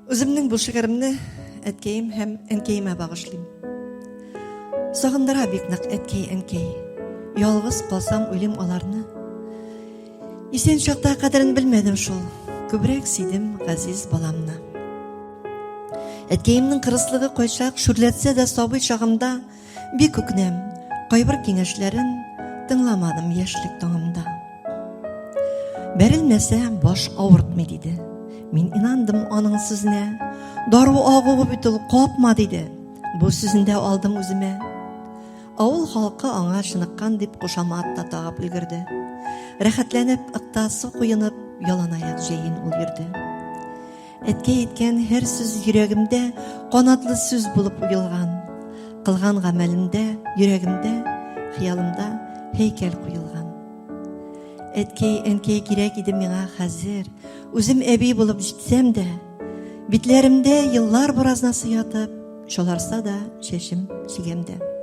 Үземнең бу шигыремне әткәем һәм әнкәемә багышлыйм. Сагындыра бик нык әткәй, әнкәй. Ялгыз калсам уйлыйм аларны. Исән чакта кадерен белмәдем шул. Күбрәк сөйдем газиз баламны. Әткәемнең кырыслыгы кайчак шүрләтсә дә сабый чагымда бик үкнәм. Кайбер киңәшләрен тыңламадым яшьлек таңымда. Бәрелмәсә баш авыртмый диде. Мин инандым аның сүзенә. Дару агуы бит ул капма диде. Бу сүзендә алдым үземә. Авыл халкы аңа чыныккан дип кушамат та тагып өлгерде. Рәхәтләнеп, ыктасы куенып, яланаяк җәен ул йөрде. Әткәй әйткән һәр сүз йөрәгемдә канатлы сүз булып уелган. Кылган гамәлемдә, йөрәгемдә, хыялымда һәйкәл куелган. Әткәй, әнкәй кирәк иде миңа хәзер. Үзем әби булып җитсәм дә, битләремдә еллар боразнасы ятып, шуларса да чәчем чигәмдә.